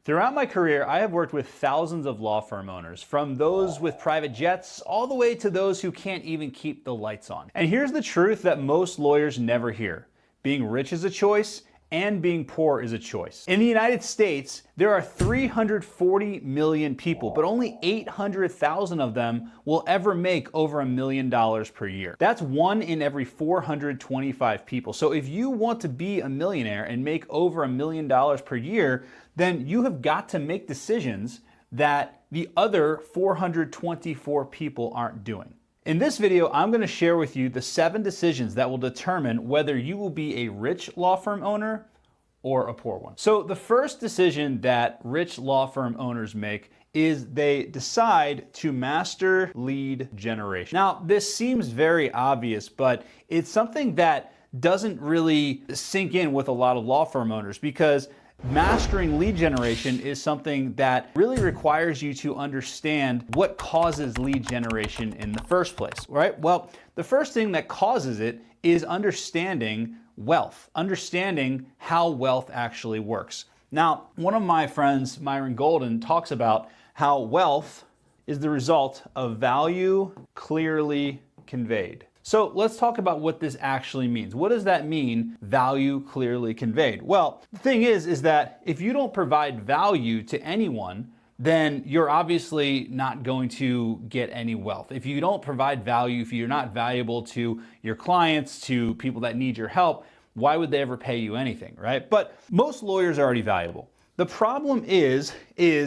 Throughout my career, I have worked with thousands of law firm owners, from those with private jets all the way to those who can't even keep the lights on. And here's the truth that most lawyers never hear. Being rich is a choice, and being poor is a choice. In the United States, there are 340 million people, but only 800,000 of them will ever make over $1 million per year. That's 1 in every 425 people. So if you want to be a millionaire and make over $1 million per year, then you have got to make decisions that the other 424 people aren't doing. In this video, I'm going to share with you the 7 decisions that will determine whether you will be a rich law firm owner or a poor one. So the first decision that rich law firm owners make is they decide to master lead generation. Now, this seems very obvious, but it's something that doesn't really sink in with a lot of law firm owners, because mastering lead generation is something that really requires you to understand what causes lead generation in the first place, right? Well, the first thing that causes it is understanding wealth, understanding how wealth actually works. Now, one of my friends, Myron Golden, talks about how wealth is the result of value clearly conveyed. So let's talk about what this actually means. What does that mean, value clearly conveyed? Well, the thing is that if you don't provide value to anyone, then you're obviously not going to get any wealth. If you don't provide value, if you're not valuable to your clients, to people that need your help, why would they ever pay you anything, right? But most lawyers are already valuable. The problem is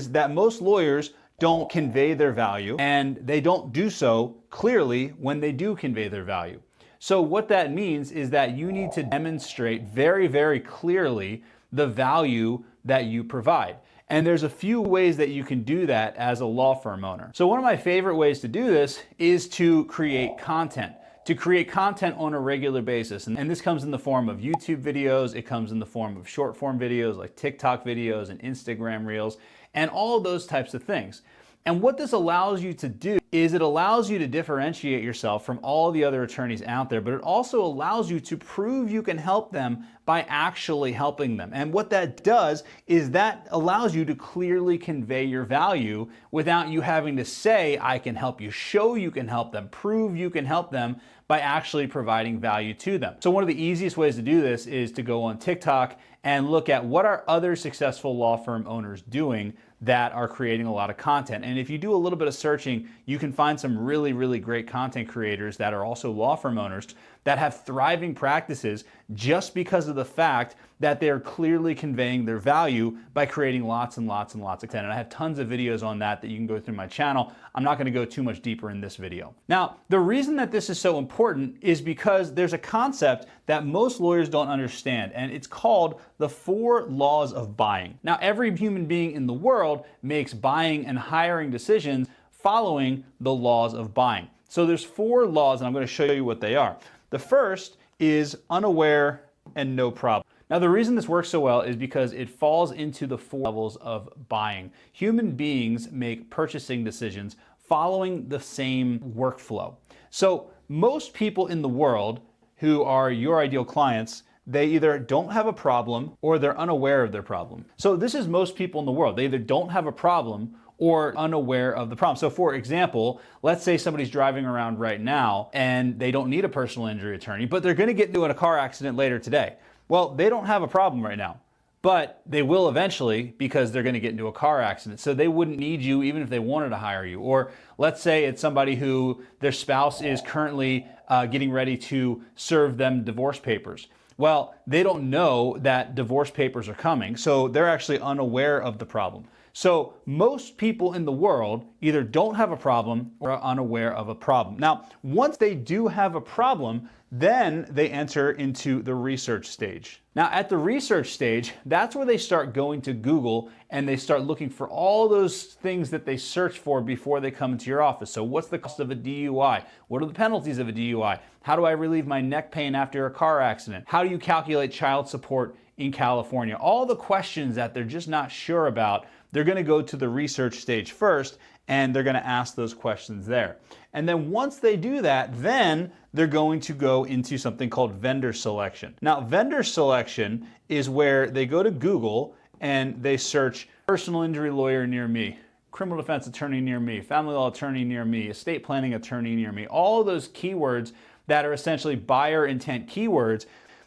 that most lawyers don't convey their value, and they don't do so clearly when they do convey their value. So what that means is that you need to demonstrate very, very clearly the value that you provide. And there's a few ways that you can do that as a law firm owner. So one of my favorite ways to do this is to create content. To create content on a regular basis. And this comes in the form of YouTube videos, it comes in the form of short form videos like TikTok videos and Instagram Reels, and all of those types of things. And what this allows you to do is it allows you to differentiate yourself from all the other attorneys out there, but it also allows you to prove you can help them by actually helping them. And what that does is that allows you to clearly convey your value without you having to say, I can help you, show you can help them, prove you can help them by actually providing value to them. So one of the easiest ways to do this is to go on TikTok and look at what are other successful law firm owners doing that are creating a lot of content. And if you do a little bit of searching, you can find some really, really great content creators that are also law firm owners that have thriving practices just because of the fact that they're clearly conveying their value by creating lots and lots and lots of content. And I have tons of videos on that you can go through my channel. I'm not going to go too much deeper in this video. Now, the reason that this is so important is because there's a concept that most lawyers don't understand, and it's called the 4 laws of buying. Now, every human being in the world makes buying and hiring decisions following the laws of buying. So there's 4 laws, and I'm going to show you what they are. The first is unaware and no problem. Now, the reason this works so well is because it falls into the 4 levels of buying. Human beings make purchasing decisions following the same workflow. So most people in the world who are your ideal clients, they either don't have a problem or they're unaware of their problem. So this is most people in the world. They either don't have a problem or unaware of the problem. So for example, let's say somebody's driving around right now and they don't need a personal injury attorney, but they're going to get into a car accident later today. Well, they don't have a problem right now, but they will eventually because they're going to get into a car accident. So they wouldn't need you even if they wanted to hire you. Or let's say it's somebody who their spouse is currently getting ready to serve them divorce papers. Well, they don't know that divorce papers are coming, so they're actually unaware of the problem. So most people in the world either don't have a problem or are unaware of a problem. Now, once they do have a problem, then they enter into the research stage. Now, at the research stage, that's where they start going to Google and they start looking for all those things that they search for before they come into your office. So what's the cost of a DUI? What are the penalties of a DUI? How do I relieve my neck pain after a car accident? How do you calculate child support in California? All the questions that they're just not sure about, they're going to go to the research stage first, and they're going to ask those questions there. And then once they do that, then they're going to go into something called vendor selection. Now, vendor selection is where they go to Google and they search personal injury lawyer near me, criminal defense attorney near me, family law attorney near me, estate planning attorney near me, all of those keywords that are essentially buyer intent keywords,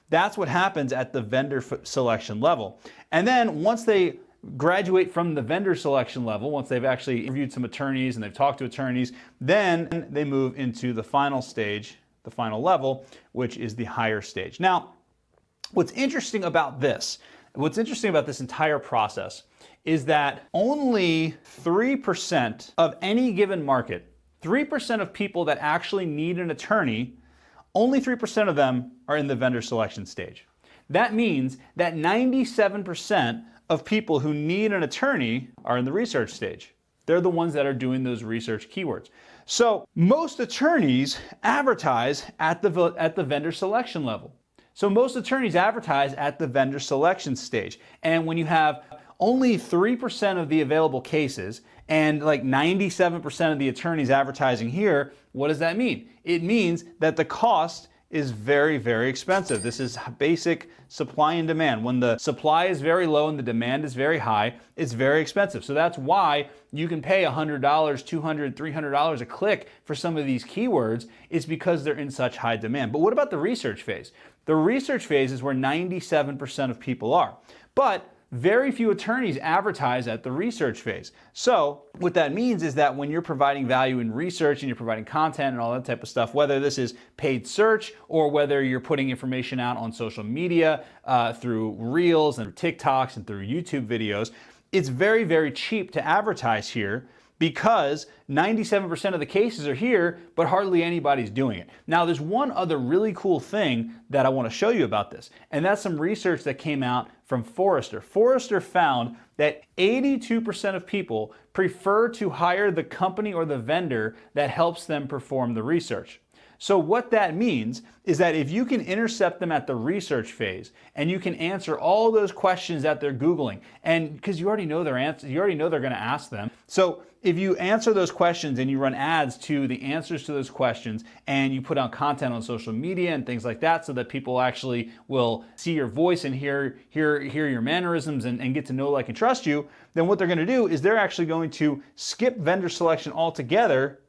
that's what happens at the vendor selection level. And then once they graduate from the vendor selection level, once they've actually interviewed some attorneys and they've talked to attorneys, then they move into the final stage, the final level, which is the higher stage. Now, what's interesting about this entire process is that only 3% of any given market, 3% of people that actually need an attorney, only 3% of them are in the vendor selection stage. That means that 97% of people who need an attorney are in the research stage. They're the ones that are doing those research keywords. So most attorneys advertise at the vendor selection level. So most attorneys advertise at the vendor selection stage. And when you have only 3% of the available cases and like 97% of the attorneys advertising here, what does that mean? It means that the cost is very, very expensive. This is basic supply and demand. When the supply is very low and the demand is very high, it's very expensive. So that's why you can pay $100, $200, $300 a click for some of these keywords. It's because they're in such high demand. But what about the research phase? The research phase is where 97% of people are. But very few attorneys advertise at the research phase. So what that means is that when you're providing value in research and you're providing content and all that type of stuff, whether this is paid search or whether you're putting information out on social media through Reels and TikToks and through YouTube videos, it's very, very cheap to advertise here because 97% of the cases are here, but hardly anybody's doing it. Now, there's one other really cool thing that I want to show you about this, and that's some research that came out from Forrester. Forrester found that 82% of people prefer to hire the company or the vendor that helps them perform the research. So what that means is that if you can intercept them at the research phase and you can answer all those questions that they're Googling, and because you already know their answers, you already know they're going to ask them. So if you answer those questions and you run ads to the answers to those questions and you put out content on social media and things like that so that people actually will see your voice and hear your mannerisms and get to know, like, and trust you, then what they're going to do is they're actually going to skip vendor selection altogether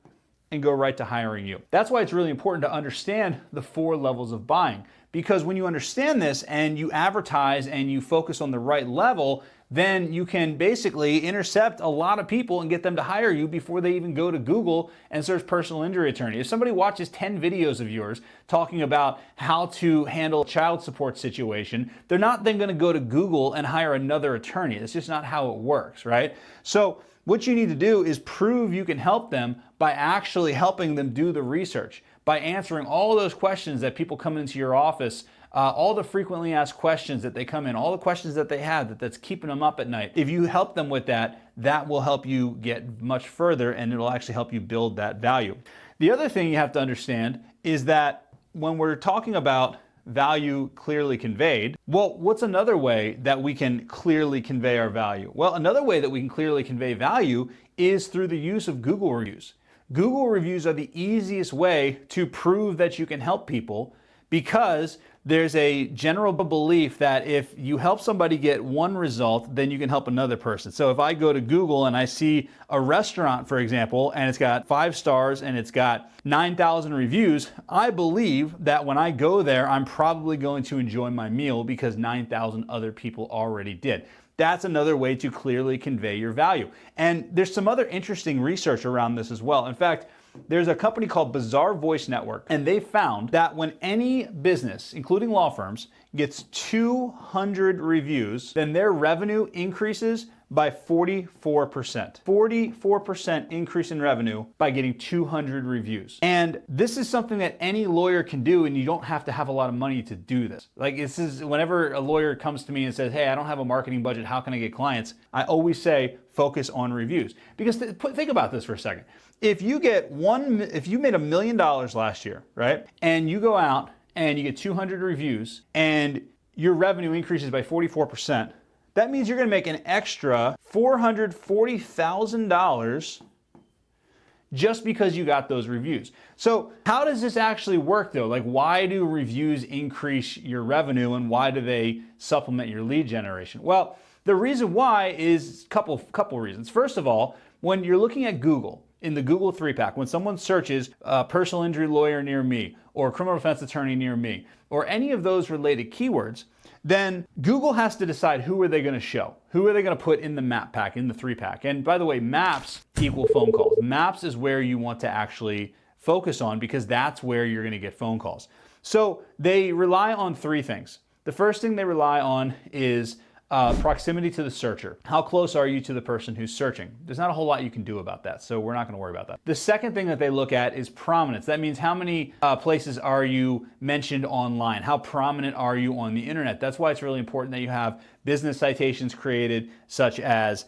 and go right to hiring you. That's why it's really important to understand the 4 levels of buying, because when you understand this and you advertise and you focus on the right level, then you can basically intercept a lot of people and get them to hire you before they even go to Google and search personal injury attorney. If somebody watches 10 videos of yours talking about how to handle a child support situation, they're not then going to go to Google and hire another attorney. That's just not how it works, right? So what you need to do is prove you can help them by actually helping them do the research, by answering all those questions that people come into your office, all the frequently asked questions that they come in, all the questions that they have that's keeping them up at night. If you help them with that, that will help you get much further and it'll actually help you build that value. The other thing you have to understand is that when we're talking about value clearly conveyed, well, what's another way that we can clearly convey our value? Well, another way that we can clearly convey value is through the use of Google reviews. Google reviews are the easiest way to prove that you can help people, because there's a general belief that if you help somebody get one result, then you can help another person. So if I go to Google and I see a restaurant, for example, and it's got 5 stars and it's got 9,000 reviews, I believe that when I go there, I'm probably going to enjoy my meal because 9,000 other people already did. That's another way to clearly convey your value. And there's some other interesting research around this as well. In fact, there's a company called Bizarre Voice Network, and they found that when any business, including law firms, gets 200 reviews, then their revenue increases by 44%. 44% increase in revenue by getting 200 reviews. And this is something that any lawyer can do, and you don't have to have a lot of money to do this. Like, this is whenever a lawyer comes to me and says, hey, I don't have a marketing budget, how can I get clients? I always say, focus on reviews. Because think about this for a second. If you made $1 million last year, right? And you go out and you get 200 reviews and your revenue increases by 44%, that means you're going to make an extra $440,000 just because you got those reviews. So how does this actually work though? Like, why do reviews increase your revenue and why do they supplement your lead generation? Well, The reason why is couple reasons. First of all, when you're looking at Google, in the Google 3-pack, when someone searches personal injury lawyer near me, or criminal defense attorney near me, or any of those related keywords, then Google has to decide who are they going to show. Who are they going to put in the map pack, in the 3-pack? And by the way, maps equal phone calls. Maps is where you want to actually focus on, because that's where you're going to get phone calls. So they rely on 3 things. The first thing they rely on is proximity to the searcher. How close are you to the person who's searching? There's not a whole lot you can do about that, so we're not going to worry about that. The second thing that they look at is prominence. That means how many places are you mentioned online? How prominent are you on the internet? That's why it's really important that you have business citations created, such as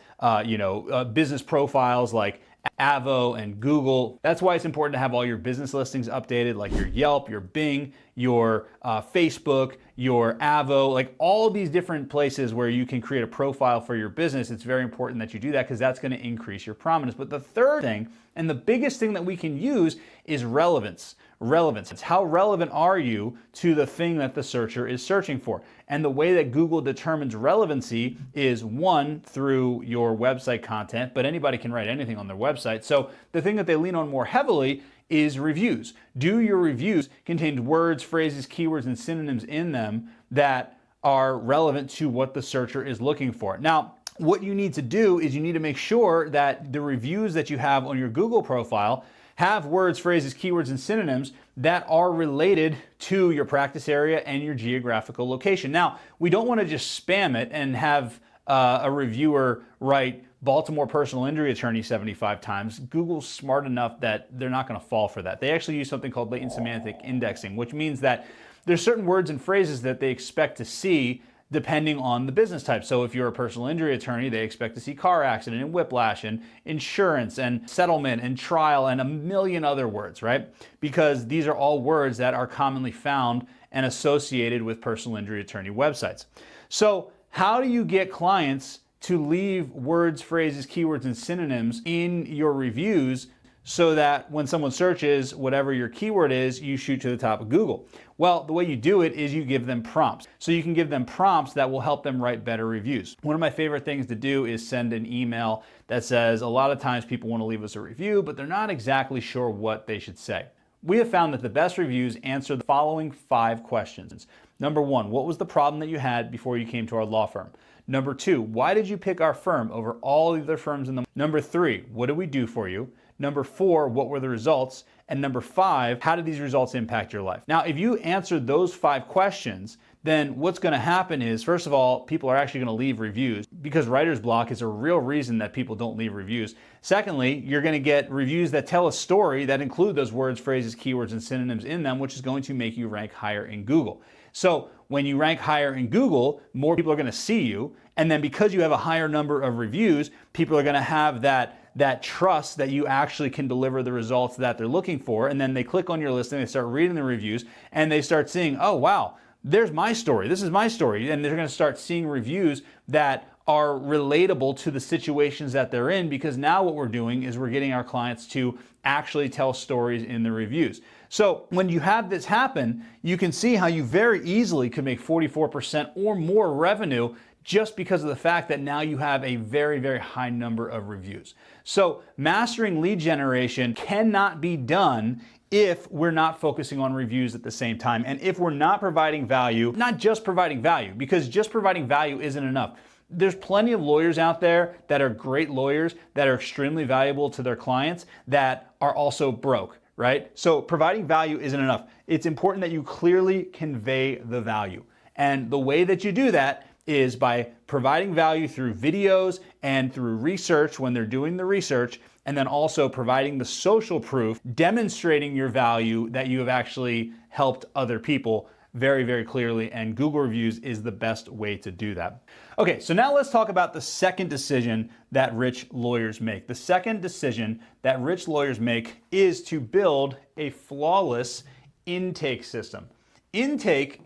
business profiles like Avo and Google. That's why it's important to have all your business listings updated, like your Yelp, your Bing, your Facebook, your Avo, like all these different places where you can create a profile for your business. It's very important that you do that, because that's going to increase your prominence. But the third thing, and the biggest thing that we can use, is relevance. Relevance. It's how relevant are you to the thing that the searcher is searching for. And the way that Google determines relevancy is, 1, through your website content, but anybody can write anything on their website. So the thing that they lean on more heavily is reviews. Do your reviews contain words, phrases, keywords, and synonyms in them that are relevant to what the searcher is looking for? Now, what you need to do is you need to make sure that the reviews that you have on your Google profile have words, phrases, keywords, and synonyms that are related to your practice area and your geographical location. Now, we don't want to just spam it and have a reviewer write Baltimore personal injury attorney 75 times. Google's smart enough that they're not going to fall for that. They actually use something called latent semantic indexing, which means that there's certain words and phrases that they expect to see depending on the business type. So if you're a personal injury attorney, they expect to see car accident and whiplash and insurance and settlement and trial and a million other words, right? Because these are all words that are commonly found and associated with personal injury attorney websites. So how do you get clients to leave words, phrases, keywords, and synonyms in your reviews so that when someone searches whatever your keyword is, you shoot to the top of Google? Well, the way you do it is you give them prompts. So you can give them prompts that will help them write better reviews. One of my favorite things to do is send an email that says, a lot of times people want to leave us a review, but they're not exactly sure what they should say. We have found that the best reviews answer the following 5 questions. Number 1, what was the problem that you had before you came to our law firm? Number 2, why did you pick our firm over all the other firms in the market? Number 3, what did we do for you? Number 4, what were the results? And number 5, how did these results impact your life? Now, if you answer those 5 questions, then what's going to happen is, first of all, people are actually going to leave reviews, because writer's block is a real reason that people don't leave reviews. Secondly, you're going to get reviews that tell a story that include those words, phrases, keywords, and synonyms in them, which is going to make you rank higher in Google. So when you rank higher in Google, more people are going to see you. And then because you have a higher number of reviews, people are going to have that trust that you actually can deliver the results that they're looking for. And then they click on your listing, they start reading the reviews, and they start seeing, oh, wow, there's my story. This is my story. And they're going to start seeing reviews that are relatable to the situations that they're in, because now what we're doing is we're getting our clients to actually tell stories in the reviews. So when you have this happen, you can see how you very easily could make 44% or more revenue just because of the fact that now you have a very, very high number of reviews. So mastering lead generation cannot be done if we're not focusing on reviews at the same time, and if we're not providing value, not just providing value, because just providing value isn't enough. There's plenty of lawyers out there that are great lawyers, that are extremely valuable to their clients, that are also broke, right? So providing value isn't enough. It's important that you clearly convey the value. And the way that you do that is by providing value through videos and through research when they're doing the research, and then also providing the social proof, demonstrating your value that you have actually helped other people very, very clearly, and Google reviews is the best way to do that. Okay, so now let's talk about the second decision that rich lawyers make. The second decision that rich lawyers make is to build a flawless intake system. Intake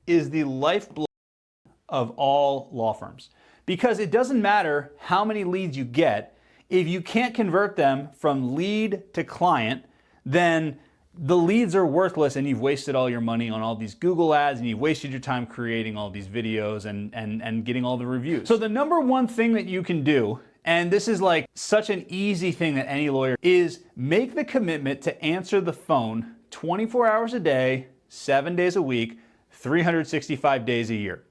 is the lifeblood of all law firms, because it doesn't matter how many leads you get. If you can't convert them from lead to client, then the leads are worthless and you've wasted all your money on all these Google ads and you've wasted your time creating all these videos and getting all the reviews. So the number one thing that you can do, and this is like such an easy thing that any lawyer, is make the commitment to answer the phone 24 hours a day, 7 days a week, 365 days a year.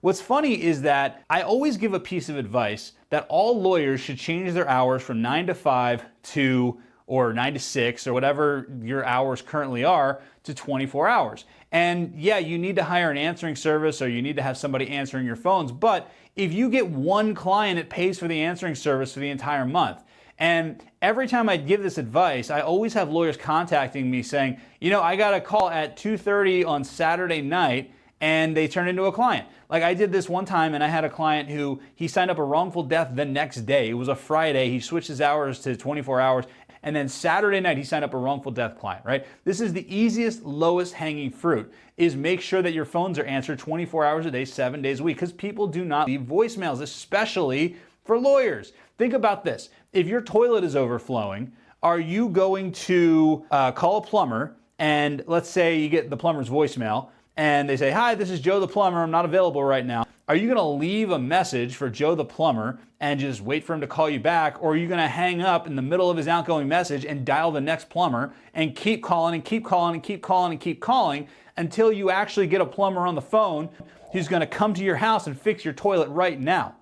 What's funny is that I always give a piece of advice that all lawyers should change their hours from 9 to 5 to, or 9 to 6, or whatever your hours currently are, to 24 hours. And yeah, you need to hire an answering service or you need to have somebody answering your phones, but if you get one client, it pays for the answering service for the entire month. And every time I give this advice, I always have lawyers contacting me saying, you know, I got a call at 2:30 on Saturday night and they turned into a client. Like I did this one time and I had a client who, he signed up a wrongful death the next day. It was a Friday. He switched his hours to 24 hours. And then Saturday night, he signed up a wrongful death client, right? This is the easiest, lowest hanging fruit, is make sure that your phones are answered 24 hours a day, 7 days a week, because people do not leave voicemails, especially for lawyers. Think about this. If your toilet is overflowing, are you going to call a plumber and let's say you get the plumber's voicemail and they say, hi, this is Joe the plumber, I'm not available right now. Are you gonna leave a message for Joe the plumber and just wait for him to call you back? Or are you gonna hang up in the middle of his outgoing message and dial the next plumber and keep calling and keep calling and keep calling and keep calling until you actually get a plumber on the phone who's gonna come to your house and fix your toilet right now?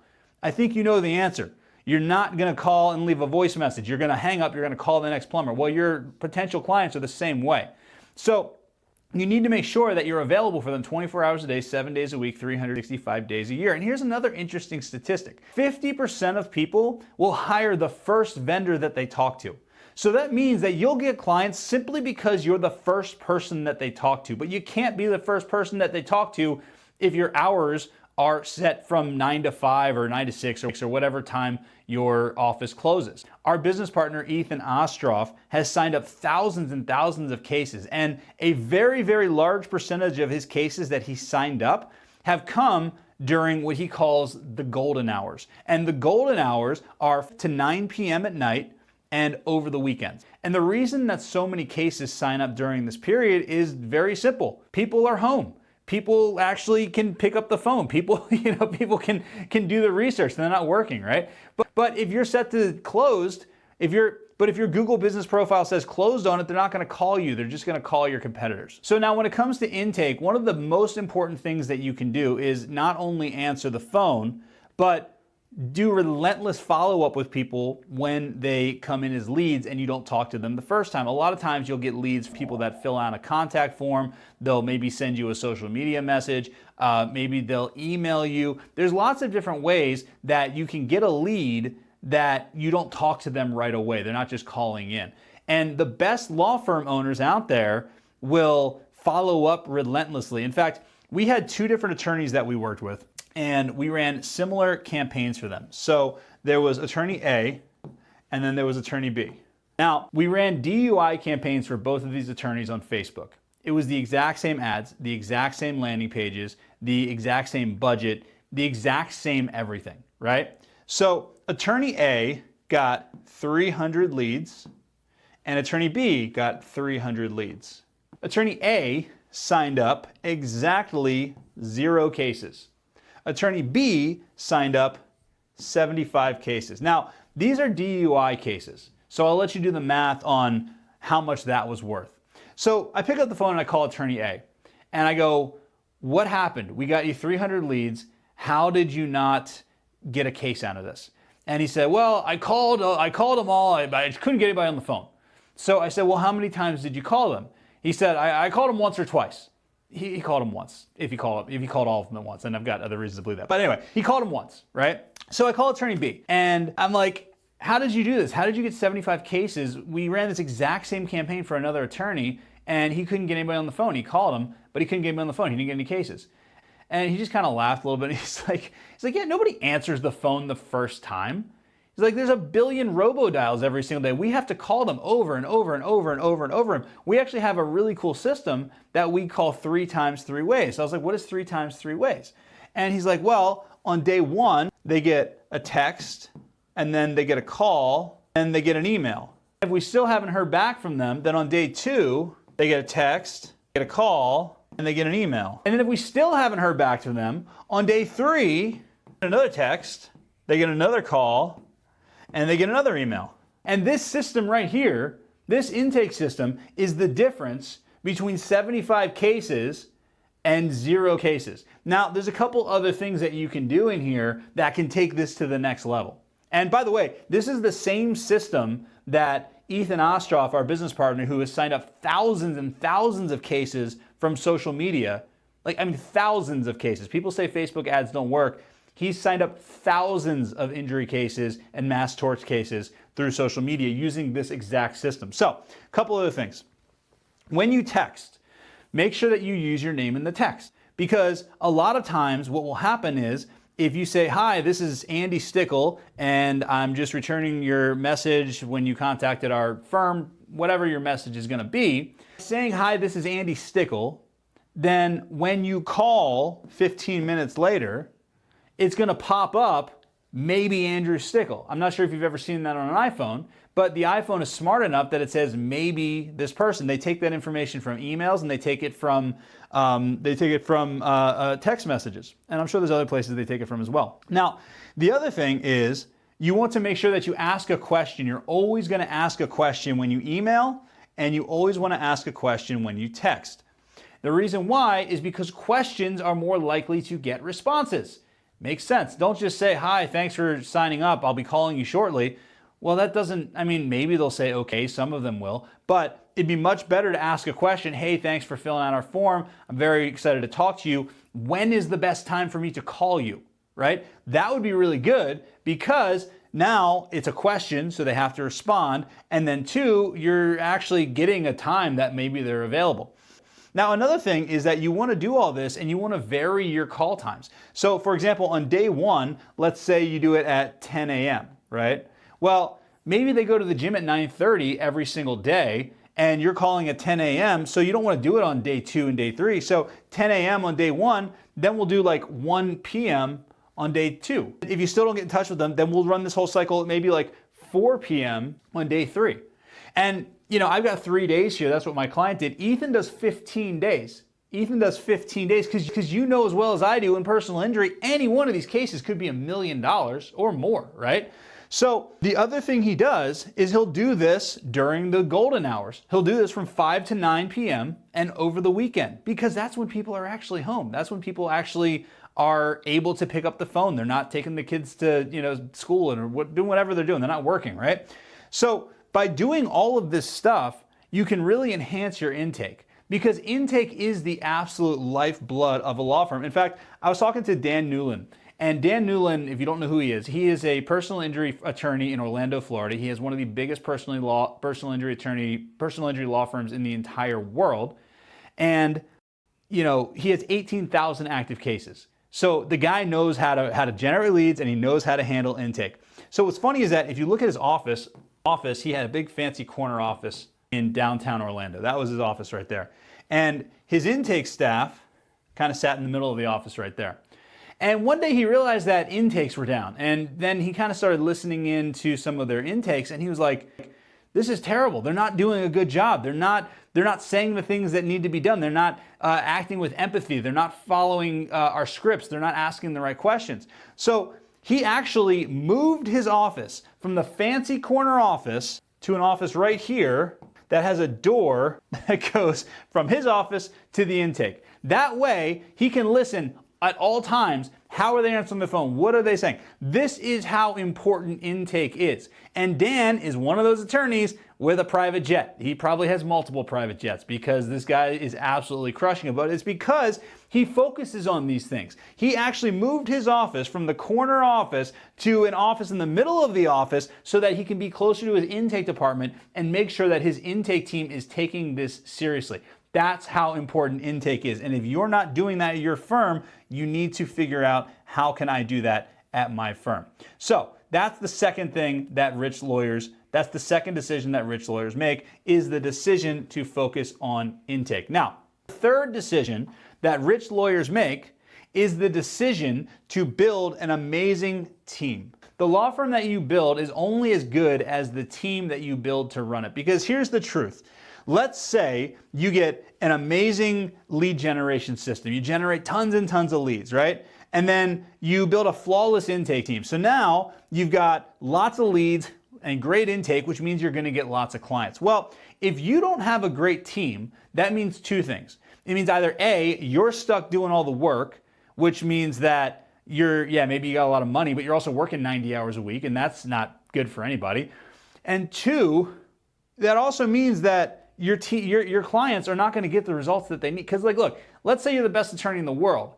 I think you know the answer. You're not gonna call and leave a voice message. You're gonna hang up, you're gonna call the next plumber. Well, your potential clients are the same way. So you need to make sure that you're available for them 24 hours a day, 7 days a week, 365 days a year. And here's another interesting statistic. 50% of people will hire the first vendor that they talk to. So that means that you'll get clients simply because you're the first person that they talk to. But you can't be the first person that they talk to if your hours are set from 9 to 5 or 9 to 6 or whatever time your office closes. Our business partner, Ethan Ostroff, has signed up thousands and thousands of cases, and a very, very large percentage of his cases that he signed up have come during what he calls the golden hours. And the golden hours are to 9 p.m. at night and over the weekends. And the reason that so many cases sign up during this period is very simple. People are home. People actually can pick up the phone. People can do the research. They're not working, right? But if you're set to closed, if your Google business profile says closed on it, they're not going to call you. They're just going to call your competitors. So now when it comes to intake, one of the most important things that you can do is not only answer the phone, but do relentless follow-up with people when they come in as leads and you don't talk to them the first time. A lot of times you'll get leads, people that fill out a contact form. They'll maybe send you a social media message. Maybe they'll email you. There's lots of different ways that you can get a lead that you don't talk to them right away. They're not just calling in. And the best law firm owners out there will follow up relentlessly. In fact, we had 2 different attorneys that we worked with, and we ran similar campaigns for them. So there was attorney A, and then there was attorney B. Now, we ran DUI campaigns for both of these attorneys on Facebook. It was the exact same ads, the exact same landing pages, the exact same budget, the exact same everything, right? So attorney A got 300 leads, and attorney B got 300 leads. Attorney A signed up exactly 0 cases. Attorney B signed up 75 cases. Now, these are DUI cases, so I'll let you do the math on how much that was worth. So I pick up the phone and I call attorney A, and I go, what happened? We got you 300 leads. How did you not get a case out of this? And he said, well, I called them all. I couldn't get anybody on the phone. So I said, well, how many times did you call them? He said, I called them once or twice. He called him once, if he called all of them at once, and I've got other reasons to believe that. But anyway, he called him once, right? So I call attorney B, and I'm like, how did you do this? How did you get 75 cases? We ran this exact same campaign for another attorney, and he couldn't get anybody on the phone. He called him, but he couldn't get anybody on the phone. He didn't get any cases. And he just kind of laughed a little bit. He's like, yeah, nobody answers the phone the first time. He's like, there's a billion robodials every single day. We have to call them over and over and over and over and over. We actually have a really cool system that we call 3 times 3 ways. So I was like, what is 3 times 3 ways? And he's like, well, on day 1, they get a text, and then they get a call, and they get an email. If we still haven't heard back from them, then on day 2, they get a text, get a call, and they get an email. And then if we still haven't heard back from them, on day 3, another text, they get another call, and they get another email. And this system right here, this intake system, is the difference between 75 cases and 0 cases. Now, there's a couple other things that you can do in here that can take this to the next level. And by the way, this is the same system that Ethan Ostroff, our business partner, who has signed up thousands and thousands of cases from social media, thousands of cases. People say Facebook ads don't work. He's signed up thousands of injury cases and mass torts cases through social media using this exact system. So, a couple other things. When you text, make sure that you use your name in the text, because a lot of times what will happen is if you say, "Hi, this is Andy Stickle, and I'm just returning your message when you contacted our firm," whatever your message is going to be, saying, "Hi, this is Andy Stickle," then when you call 15 minutes later, it's going to pop up, "Maybe Andrew Stickle." I'm not sure if you've ever seen that on an iPhone, but the iPhone is smart enough that it says maybe this person. They take that information from emails and they take it from text messages, and I'm sure there's other places they take it from as well. Now, the other thing is you want to make sure that you ask a question. You're always going to ask a question when you email, and you always want to ask a question when you text. The reason why is because questions are more likely to get responses. Makes sense. Don't just say, "Hi, thanks for signing up. I'll be calling you shortly." Well, that doesn't, maybe they'll say, okay, some of them will, but it'd be much better to ask a question. "Hey, thanks for filling out our form. I'm very excited to talk to you. When is the best time for me to call you?" Right? That would be really good, because now it's a question, so they have to respond. And then 2, you're actually getting a time that maybe they're available. Now, another thing is that you want to do all this and you want to vary your call times. So, for example, on day 1, let's say you do it at 10 a.m., right? Well, maybe they go to the gym at 9:30 every single day, and you're calling at 10 a.m., so you don't want to do it on day 2 and day 3. So 10 a.m. on day 1, then we'll do like 1 p.m. on day 2. If you still don't get in touch with them, then we'll run this whole cycle at maybe like 4 p.m. on day 3. And, I've got 3 days here. That's what my client did. Ethan does 15 days. Ethan does 15 days because you know as well as I do in personal injury, any one of these cases could be $1 million or more, right? So the other thing he does is he'll do this during the golden hours. He'll do this from 5 to 9 p.m. and over the weekend, because that's when people are actually home. That's when people actually are able to pick up the phone. They're not taking the kids to, school and doing whatever they're doing. They're not working, right? So by doing all of this stuff, you can really enhance your intake, because intake is the absolute lifeblood of a law firm. In fact, I was talking to Dan Newland. And Dan Newland, if you don't know who he is a personal injury attorney in Orlando, Florida. He has one of the biggest personal injury law firms in the entire world. And, he has 18,000 active cases. So the guy knows how to generate leads, and he knows how to handle intake. So what's funny is that if you look at his office, he had a big fancy corner office in downtown Orlando. That was his office right there. And his intake staff kind of sat in the middle of the office right there. And one day he realized that intakes were down, and then he kind of started listening into some of their intakes, and he was like, "This is terrible. They're not doing a good job. They're not saying the things that need to be done. They're not acting with empathy. They're not following our scripts. They're not asking the right questions." So he actually moved his office from the fancy corner office to an office right here that has a door that goes from his office to the intake. That way he can listen at all times. How are they answering the phone? What are they saying? This is how important intake is. And Dan is one of those attorneys with a private jet. He probably has multiple private jets, because this guy is absolutely crushing it. But it's because he focuses on these things. He actually moved his office from the corner office to an office in the middle of the office so that he can be closer to his intake department and make sure that his intake team is taking this seriously. That's how important intake is. And if you're not doing that at your firm, you need to figure out, how can I do that at my firm? So that's the second thing that that's the second decision that rich lawyers make, is the decision to focus on intake. Now, the third decision that rich lawyers make is the decision to build an amazing team. The law firm that you build is only as good as the team that you build to run it. Because here's the truth. Let's say you get an amazing lead generation system. You generate tons and tons of leads, right? And then you build a flawless intake team. So now you've got lots of leads and great intake, which means you're going to get lots of clients. Well, if you don't have a great team, that means two things. It means either A, you're stuck doing all the work, which means that maybe you got a lot of money, but you're also working 90 hours a week, and that's not good for anybody. And two, that also means that your clients are not going to get the results that they need. Because look, let's say you're the best attorney in the world.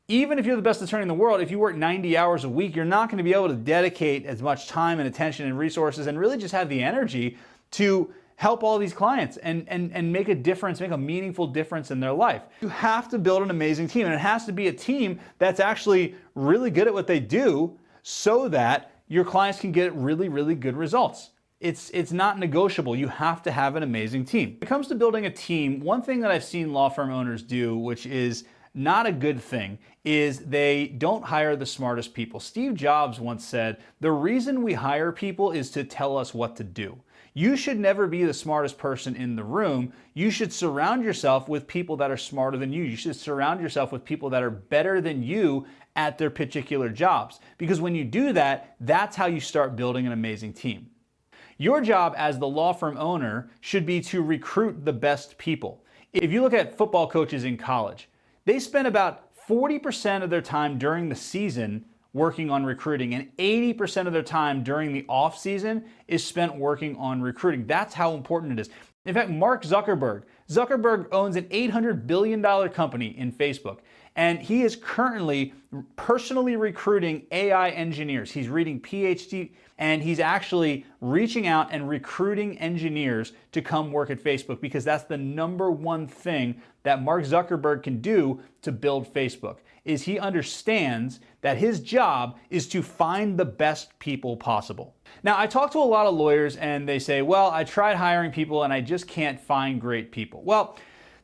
Even if you're the best attorney in the world, if you work 90 hours a week, you're not going to be able to dedicate as much time and attention and resources and really just have the energy to help all these clients and make a difference, make a meaningful difference in their life. You have to build an amazing team, and it has to be a team that's actually really good at what they do so that your clients can get really, really good results. It's not negotiable. You have to have an amazing team. When it comes to building a team, one thing that I've seen law firm owners do, which is not a good thing, is they don't hire the smartest people. Steve Jobs once said, "The reason we hire people is to tell us what to do." You should never be the smartest person in the room. You should surround yourself with people that are smarter than you. You should surround yourself with people that are better than you at their particular jobs. Because when you do that, that's how you start building an amazing team. Your job as the law firm owner should be to recruit the best people. If you look at football coaches in college, they spend about 40% of their time during the season working on recruiting, and 80% of their time during the off season is spent working on recruiting. That's how important it is. In fact, Mark Zuckerberg owns an $800 billion company in Facebook, and he is currently personally recruiting AI engineers. He's reading PhD, and he's actually reaching out and recruiting engineers to come work at Facebook, because that's the number one thing that Mark Zuckerberg can do to build Facebook, is he understands that his job is to find the best people possible. Now, I talk to a lot of lawyers and they say, well, I tried hiring people and I just can't find great people. Well,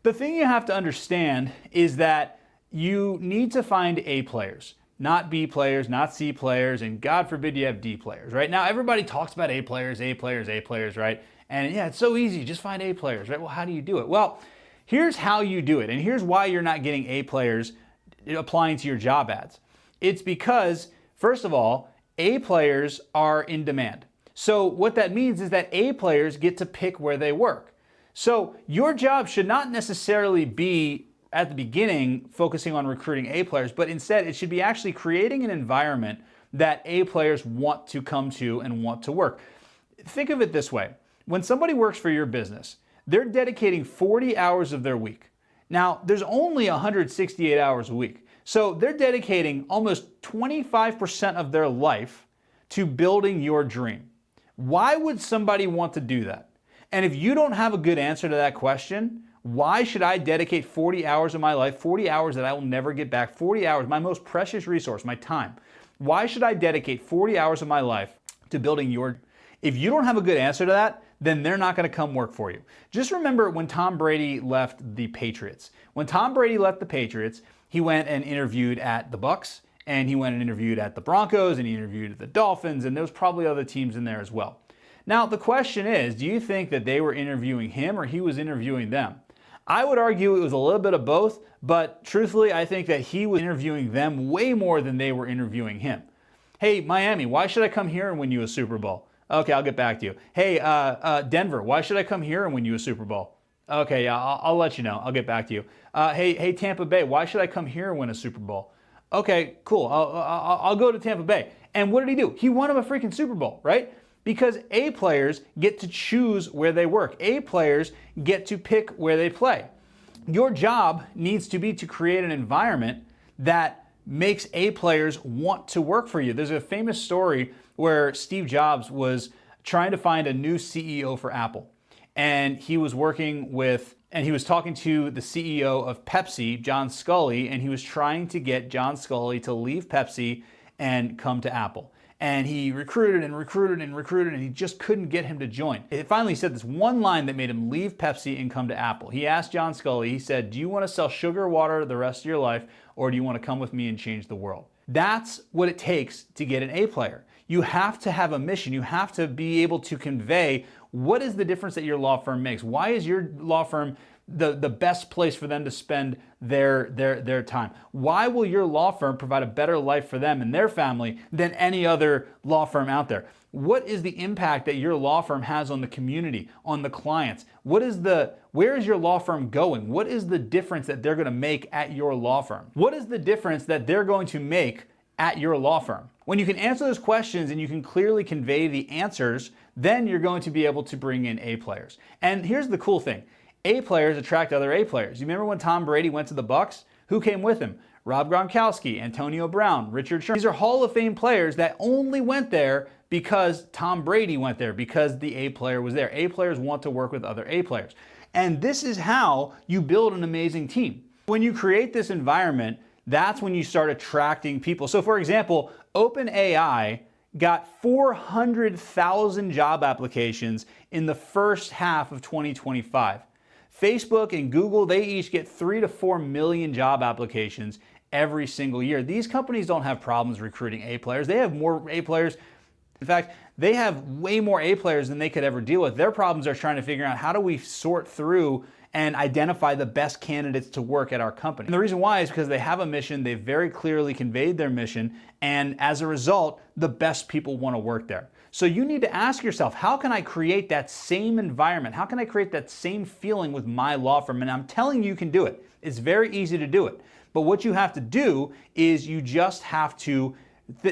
the thing you have to understand is that you need to find A players, not B players, not C players, and God forbid you have D players, right? Now, everybody talks about A players, right? And yeah, it's so easy, just find A players, right? Well, how do you do it? Well, here's how you do it, and here's why you're not getting A players applying to your job ads. It's because, first of all, A players are in demand. So what that means is that A players get to pick where they work. So your job should not necessarily be at the beginning focusing on recruiting A players, but instead it should be actually creating an environment that A players want to come to and want to work. Think of it this way. When somebody works for your business, they're dedicating 40 hours of their week. Now, there's only 168 hours a week. So they're dedicating almost 25% of their life to building your dream. Why would somebody want to do that? And if you don't have a good answer to that question, why should I dedicate 40 hours of my life, 40 hours that I will never get back, 40 hours, my most precious resource, my time? Why should I dedicate 40 hours of my life to building your... If you don't have a good answer to that, then they're not going to come work for you. Just remember when Tom Brady left the Patriots. When Tom Brady left the Patriots, he went and interviewed at the Bucks, and he went and interviewed at the Broncos, and he interviewed at the Dolphins, and there was probably other teams in there as well. Now, the question is, do you think that they were interviewing him or he was interviewing them? I would argue it was a little bit of both, but truthfully, I think that he was interviewing them way more than they were interviewing him. Hey, Miami, why should I come here and win you a Super Bowl? Okay, I'll get back to you. Hey, Denver, why should I come here and win you a Super Bowl? Okay, yeah, I'll let you know. I'll get back to you. Hey, Tampa Bay, why should I come here and win a Super Bowl? Okay, cool. I'll go to Tampa Bay. And what did he do? He won him a freaking Super Bowl, right? Because A players get to choose where they work. A players get to pick where they play. Your job needs to be to create an environment that makes A players want to work for you. There's a famous story where Steve Jobs was trying to find a new CEO for Apple. And he was talking to the CEO of Pepsi, John Scully, and he was trying to get John Scully to leave Pepsi and come to Apple. And he recruited, and he just couldn't get him to join. It finally said this one line that made him leave Pepsi and come to Apple. He asked John Scully, he said, do you want to sell sugar water the rest of your life, or do you want to come with me and change the world? That's what it takes to get an A player. You have to have a mission. You have to be able to convey what is the difference that your law firm makes. Why is your law firm the best place for them to spend their time? Why will your law firm provide a better life for them and their family than any other law firm out there? What is the impact that your law firm has on the community, on the clients? Where is your law firm going? What is the difference that they're going to make at your law firm? What is the difference that they're going to make at your law firm? When you can answer those questions and you can clearly convey the answers, then you're going to be able to bring in A players. And here's the cool thing. A players attract other A players. You remember when Tom Brady went to the Bucs? Who came with him? Rob Gronkowski, Antonio Brown, Richard Sherman. These are Hall of Fame players that only went there because Tom Brady went there, because the A player was there. A players want to work with other A players. And this is how you build an amazing team. When you create this environment, that's when you start attracting people. So for example, OpenAI got 400,000 job applications in the first half of 2025. Facebook and Google, they each get 3 to 4 million job applications every single year. These companies don't have problems recruiting A players. They have more A players. In fact, they have way more A players than they could ever deal with. Their problems are trying to figure out how do we sort through and identify the best candidates to work at our company. And the reason why is because they have a mission, they've very clearly conveyed their mission, and as a result, the best people want to work there. So you need to ask yourself, how can I create that same environment? How can I create that same feeling with my law firm? And I'm telling you, you can do it. It's very easy to do it. But what you have to do is you just have to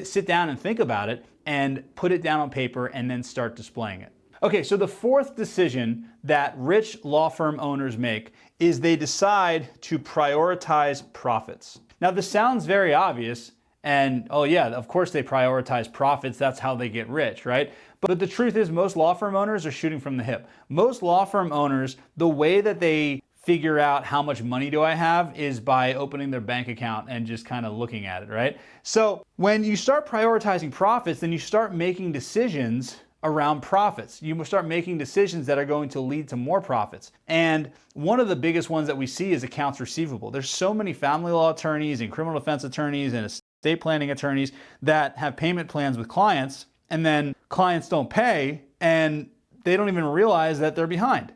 sit down and think about it and put it down on paper and then start displaying it. Okay, so the fourth decision that rich law firm owners make is they decide to prioritize profits. Now, this sounds very obvious, and oh yeah, of course they prioritize profits. That's how they get rich, right? But the truth is most law firm owners are shooting from the hip. Most law firm owners, the way that they figure out how much money do I have is by opening their bank account and just kind of looking at it, right? So when you start prioritizing profits, then you start making decisions around profits. You start making decisions that are going to lead to more profits. And one of the biggest ones that we see is accounts receivable. There's so many family law attorneys and criminal defense attorneys and estate planning attorneys that have payment plans with clients, and then clients don't pay and they don't even realize that they're behind.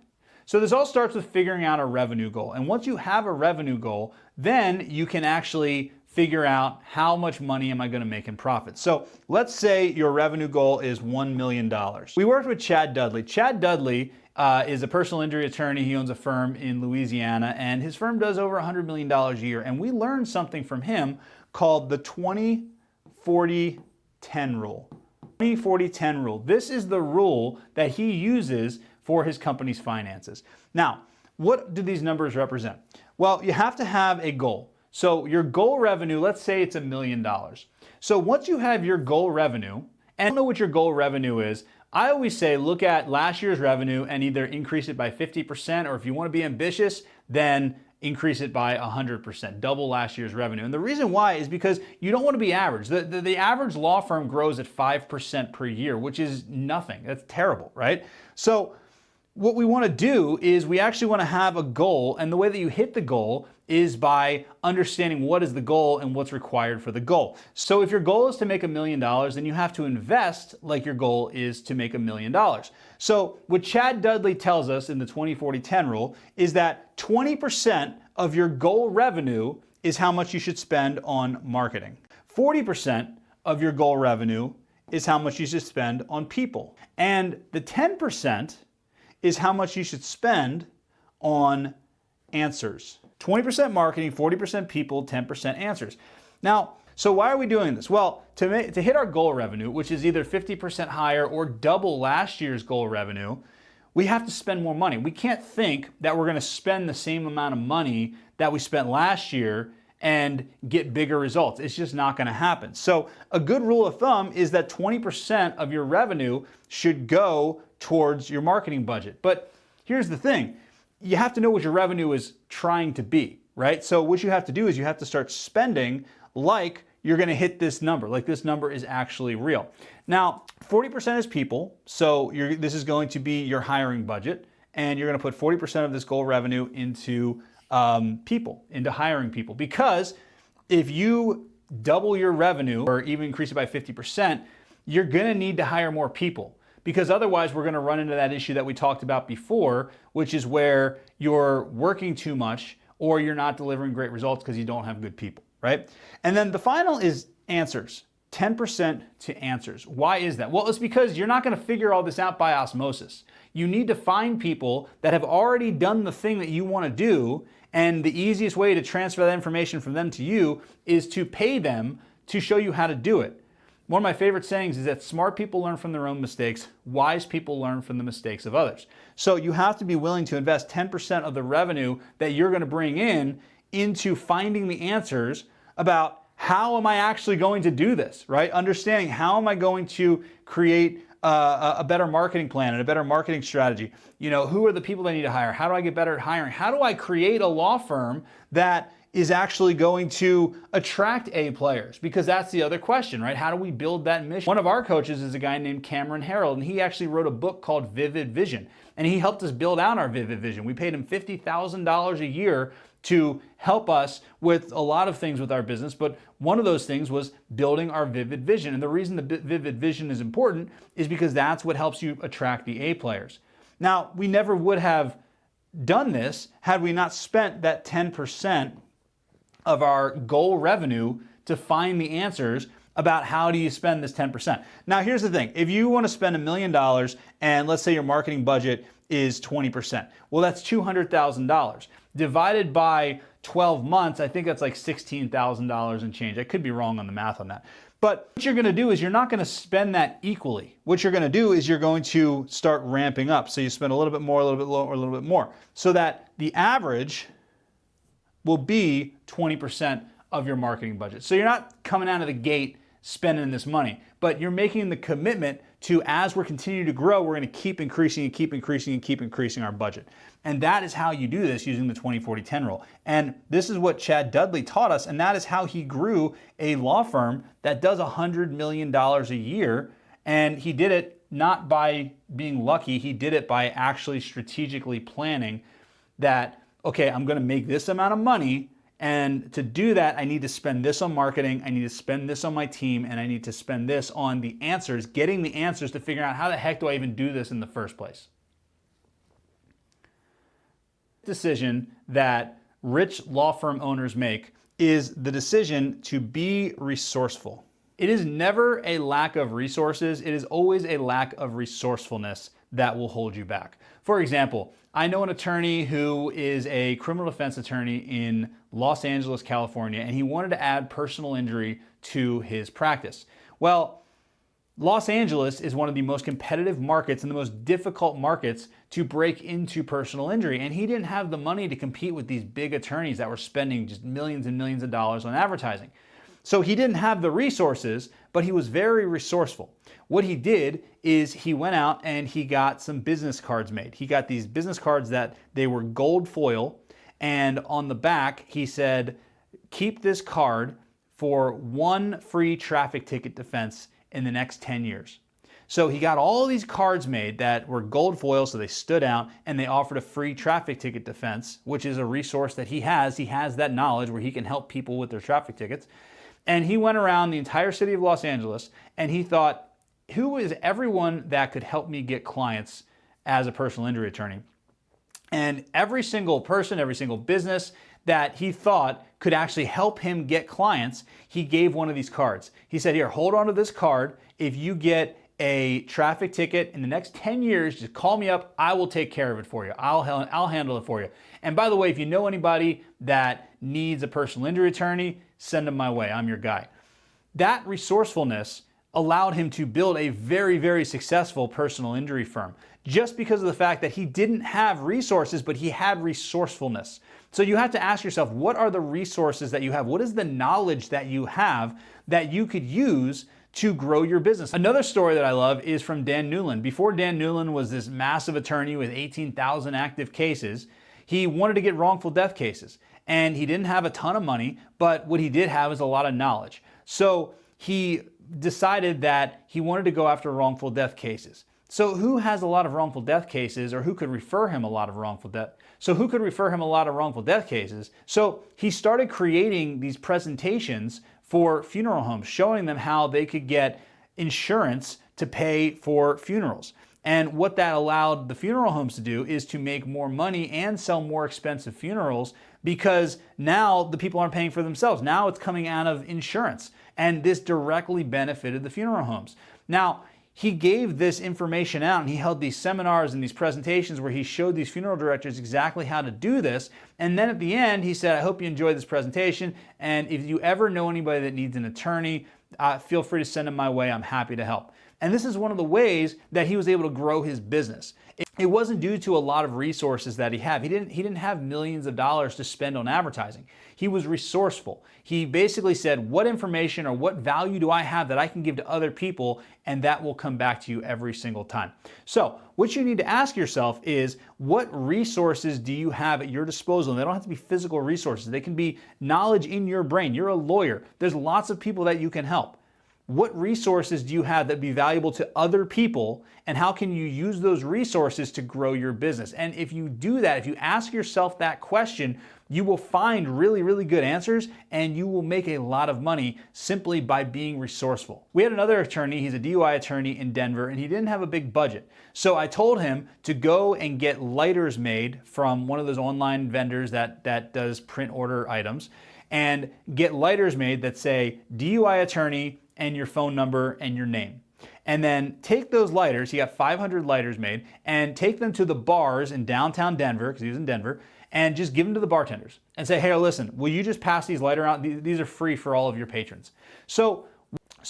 So this all starts with figuring out a revenue goal. And once you have a revenue goal, then you can actually figure out how much money am I going to make in profit. So let's say your revenue goal is $1 million. We worked with Chad Dudley. Chad Dudley is a personal injury attorney. He owns a firm in Louisiana, and his firm does over $100 million a year. And we learned something from him called the 20-40-10 rule. 20-40-10 rule. This is the rule that he uses for his company's finances. Now, what do these numbers represent? Well, you have to have a goal. So your goal revenue, let's say it's $1 million. So once you have your goal revenue, and I don't know what your goal revenue is, I always say look at last year's revenue and either increase it by 50%, or if you want to be ambitious, then increase it by 100%, double last year's revenue. And the reason why is because you don't want to be average. The average law firm grows at 5% per year, which is nothing. That's terrible, right? So what we want to do is we actually want to have a goal, and the way that you hit the goal is by understanding what is the goal and what's required for the goal. So if your goal is to make $1 million, then you have to invest like your goal is to make $1 million. So what Chad Dudley tells us in the 20-40-10 rule is that 20% of your goal revenue is how much you should spend on marketing. 40% of your goal revenue is how much you should spend on people. And the 10% is how much you should spend on answers. 20% marketing, 40% people, 10% answers. Now, so why are we doing this? Well, to hit our goal revenue, which is either 50% higher or double last year's goal revenue, we have to spend more money. We can't think that we're going to spend the same amount of money that we spent last year and get bigger results. It's just not going to happen. So a good rule of thumb is that 20% of your revenue should go towards your marketing budget. But here's the thing. You have to know what your revenue is trying to be, right? So what you have to do is you have to start spending like you're going to hit this number, like this number is actually real. Now, 40% is people. So this is going to be your hiring budget, and you're going to put 40% of this goal revenue into people, into hiring people. Because if you double your revenue or even increase it by 50%, you're going to need to hire more people, because otherwise we're going to run into that issue that we talked about before, which is where you're working too much or you're not delivering great results because you don't have good people, right? And then the final is answers. 10% to answers. Why is that? Well, it's because you're not going to figure all this out by osmosis. You need to find people that have already done the thing that you want to do, and the easiest way to transfer that information from them to you is to pay them to show you how to do it. One of my favorite sayings is that smart people learn from their own mistakes, wise people learn from the mistakes of others. So you have to be willing to invest 10% of the revenue that you're going to bring in into finding the answers about how am I actually going to do this, right? Understanding how am I going to create a better marketing plan and a better marketing strategy. You know, who are the people I need to hire? How do I get better at hiring? How do I create a law firm that is actually going to attract A players? Because that's the other question, right? How do we build that mission? One of our coaches is a guy named Cameron Harold, and he actually wrote a book called Vivid Vision, and he helped us build out our Vivid Vision. We paid him $50,000 a year to help us with a lot of things with our business, but one of those things was building our Vivid Vision. And the reason the Vivid Vision is important is because that's what helps you attract the A players. Now, we never would have done this had we not spent that 10% of our goal revenue to find the answers about how do you spend this 10%. Now, here's the thing. If you want to spend $1 million and let's say your marketing budget is 20%, well, that's $200,000. Divided by 12 months, I think that's like $16,000 and change. I could be wrong on the math on that. But what you're going to do is you're not going to spend that equally. What you're going to do is you're going to start ramping up. So you spend a little bit more, a little bit lower, a little bit more, so that the average will be 20% of your marketing budget. So you're not coming out of the gate spending this money, but you're making the commitment to, as we're continuing to grow, we're going to keep increasing and keep increasing and keep increasing our budget. And that is how you do this using the 20-40-10 rule. And this is what Chad Dudley taught us, and that is how he grew a law firm that does $100 million a year. And he did it not by being lucky, he did it by actually strategically planning that, okay, I'm going to make this amount of money, and to do that, I need to spend this on marketing, I need to spend this on my team, and I need to spend this on the answers, getting the answers to figure out how the heck do I even do this in the first place. Decision that rich law firm owners make is the decision to be resourceful. It is never a lack of resources, it is always a lack of resourcefulness that will hold you back. For example, I know an attorney who is a criminal defense attorney in Los Angeles, California, and he wanted to add personal injury to his practice. Well, Los Angeles is one of the most competitive markets and the most difficult markets to break into personal injury, and he didn't have the money to compete with these big attorneys that were spending just millions and millions of dollars on advertising. So he didn't have the resources, but he was very resourceful. What he did is he went out and he got some business cards made. He got these business cards that they were gold foil, and on the back he said, keep this card for one free traffic ticket defense in the next 10 years. So he got all these cards made that were gold foil, so they stood out, and they offered a free traffic ticket defense, which is a resource that he has. He has that knowledge where he can help people with their traffic tickets. And he went around the entire city of Los Angeles and he thought, who is everyone that could help me get clients as a personal injury attorney? And every single person, every single business that he thought could actually help him get clients, he gave one of these cards. He said, here, hold on to this card. If you get a traffic ticket in the next 10 years, just call me up. I will take care of it for you. I'll handle it for you. And by the way, if you know anybody that needs a personal injury attorney, send them my way. I'm your guy. That resourcefulness allowed him to build a very, very successful personal injury firm just because of the fact that he didn't have resources, but he had resourcefulness. So you have to ask yourself, what are the resources that you have? What is the knowledge that you have that you could use to grow your business? Another story that I love is from Dan Newland. Before Dan Newland was this massive attorney with 18,000 active cases, he wanted to get wrongful death cases. And he didn't have a ton of money, but what he did have is a lot of knowledge. So he decided that he wanted to go after wrongful death cases. So who has a lot of wrongful death cases, or who could refer him a lot of wrongful death? So who could refer him a lot of wrongful death cases? So he started creating these presentations for funeral homes, showing them how they could get insurance to pay for funerals. And what that allowed the funeral homes to do is to make more money and sell more expensive funerals, because now the people aren't paying for themselves. Now it's coming out of insurance. And this directly benefited the funeral homes. Now, he gave this information out and he held these seminars and these presentations where he showed these funeral directors exactly how to do this. And then at the end, he said, I hope you enjoyed this presentation. And if you ever know anybody that needs an attorney, feel free to send them my way. I'm happy to help. And this is one of the ways that he was able to grow his business. It wasn't due to a lot of resources that he had. He didn't have millions of dollars to spend on advertising. He was resourceful. He basically said, what information or what value do I have that I can give to other people, and that will come back to you every single time. So what you need to ask yourself is, what resources do you have at your disposal? And they don't have to be physical resources. They can be knowledge in your brain. You're a lawyer. There's lots of people that you can help. What resources do you have that be valuable to other people, and how can you use those resources to grow your business? And if you do that, if you ask yourself that question, you will find really, really good answers, and you will make a lot of money simply by being resourceful. We had another attorney, he's a DUI attorney in Denver, and he didn't have a big budget. So I told him to go and get lighters made from one of those online vendors that does print order items, and get lighters made that say DUI attorney and your phone number and your name. And then take those lighters, he got 500 lighters made, and take them to the bars in downtown Denver, because he was in Denver, and just give them to the bartenders and say, hey, listen, will you just pass these lighters out? These are free for all of your patrons. So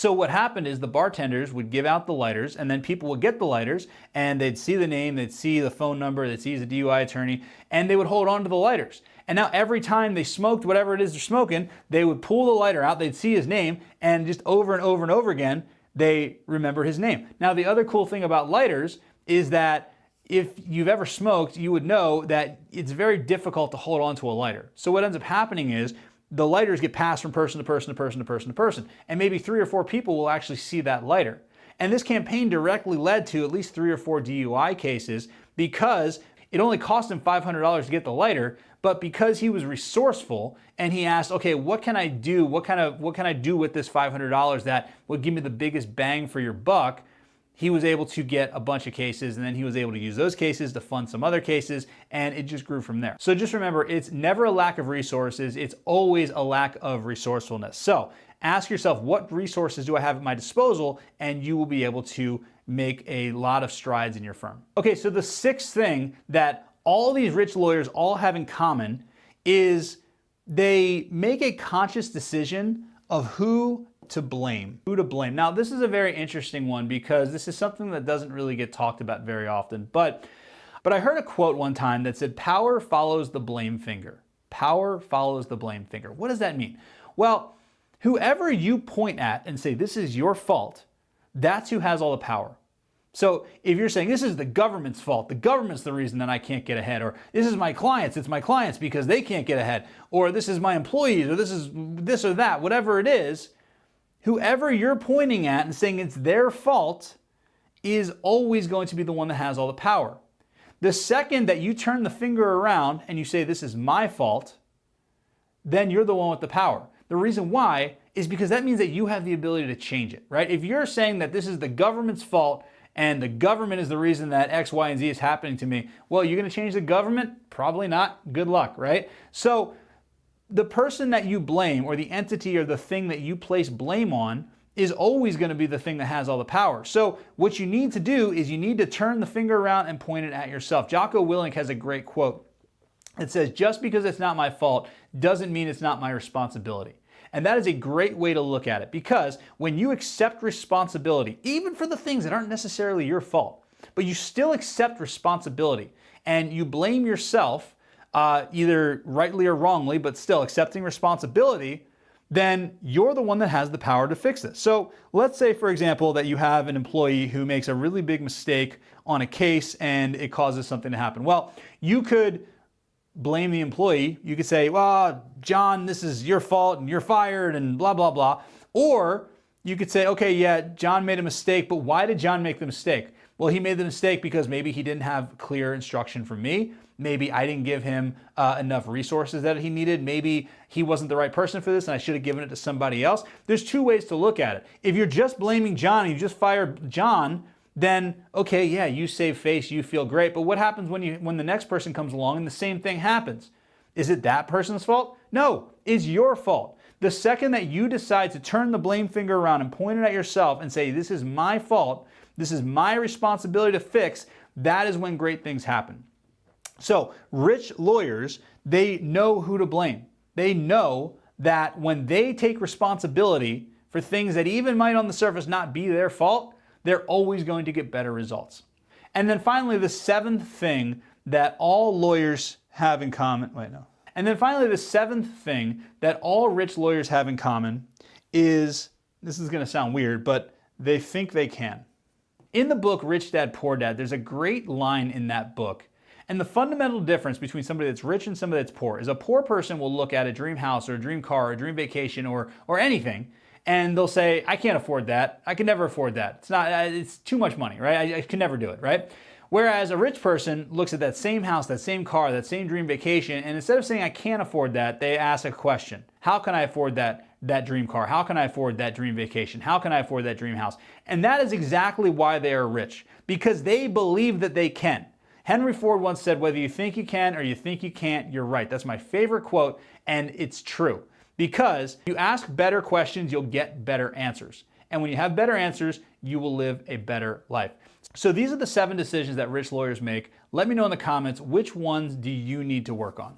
what happened is the bartenders would give out the lighters, and then people would get the lighters, and they'd see the name, they'd see the phone number, they'd see he's a DUI attorney, and they would hold on to the lighters. And now every time they smoked whatever it is they're smoking, they would pull the lighter out, they'd see his name, and just over and over and over again, they remember his name. Now, the other cool thing about lighters is that if you've ever smoked, you would know that it's very difficult to hold on to a lighter. So what ends up happening is the lighters get passed from person to person to person to person to person, and maybe 3 or 4 people will actually see that lighter. And this campaign directly led to at least 3 or 4 DUI cases, because it only cost him $500 to get the lighter, but because he was resourceful and he asked, okay, what can I do? What can I do with this $500 that would give me the biggest bang for your buck? He was able to get a bunch of cases, and then he was able to use those cases to fund some other cases, and it just grew from there. So just remember, it's never a lack of resources, it's always a lack of resourcefulness. So ask yourself, what resources do I have at my disposal? And you will be able to make a lot of strides in your firm. Okay, so the 6th thing that all these rich lawyers all have in common is they make a conscious decision of who to blame. Now, this is a very interesting one, because this is something that doesn't really get talked about very often. But I heard a quote one time that said, power follows the blame finger. Power follows the blame finger. What does that mean? Well, whoever you point at and say, this is your fault, that's who has all the power. So if you're saying, this is the government's fault, the government's the reason that I can't get ahead, or this is my clients, it's my clients because they can't get ahead, or this is my employees, or this is this or that, whatever it is, whoever you're pointing at and saying it's their fault is always going to be the one that has all the power. The second that you turn the finger around and you say, this is my fault, then you're the one with the power. The reason why is because that means that you have the ability to change it, right? If you're saying that this is the government's fault and the government is the reason that X, Y, and Z is happening to me, well, you're going to change the government? Probably not. Good luck, right? So the person that you blame, or the entity or the thing that you place blame on, is always going to be the thing that has all the power. So what you need to do is you need to turn the finger around and point it at yourself. Jocko Willink has a great quote. It says, just because it's not my fault doesn't mean it's not my responsibility. And that is a great way to look at it, because when you accept responsibility, even for the things that aren't necessarily your fault, but you still accept responsibility and you blame yourself, either rightly or wrongly, but still accepting responsibility, then you're the one that has the power to fix this. So let's say, for example, that you have an employee who makes a really big mistake on a case and it causes something to happen. Well, you could blame the employee. You could say, well, John, this is your fault and you're fired and blah, blah, blah. Or you could say, okay, yeah, John made a mistake, but why did John make the mistake? Well, he made the mistake because maybe he didn't have clear instruction from me. Maybe I didn't give him enough resources that he needed. Maybe he wasn't the right person for this and I should have given it to somebody else. There's two ways to look at it. If you're just blaming John, you just fired John, then okay, yeah, you save face, you feel great. But what happens when the next person comes along and the same thing happens? Is it that person's fault? No, it's your fault. The second that you decide to turn the blame finger around and point it at yourself and say, this is my fault, this is my responsibility to fix, that is when great things happen. So rich lawyers, they know who to blame. They know that when they take responsibility for things that even might on the surface not be their fault, they're always going to get better results. And then finally, the seventh thing that all lawyers have in common, And then finally, the seventh thing that all rich lawyers have in common is, this is going to sound weird, but they think they can. In the book, Rich Dad, Poor Dad, there's a great line in that book. And the fundamental difference between somebody that's rich and somebody that's poor is a poor person will look at a dream house or a dream car or a dream vacation or anything, and they'll say, I can't afford that. I can never afford that. It's too much money, right? I can never do it, right? Whereas a rich person looks at that same house, that same car, that same dream vacation, and instead of saying, I can't afford that, they ask a question. How can I afford that dream car? How can I afford that dream vacation? How can I afford that dream house? And that is exactly why they are rich, because they believe that they can. Henry Ford once said, whether you think you can or you think you can't, you're right. That's my favorite quote, and it's true. Because you ask better questions, you'll get better answers. And when you have better answers, you will live a better life. So these are the 7 decisions that rich lawyers make. Let me know in the comments, which ones do you need to work on?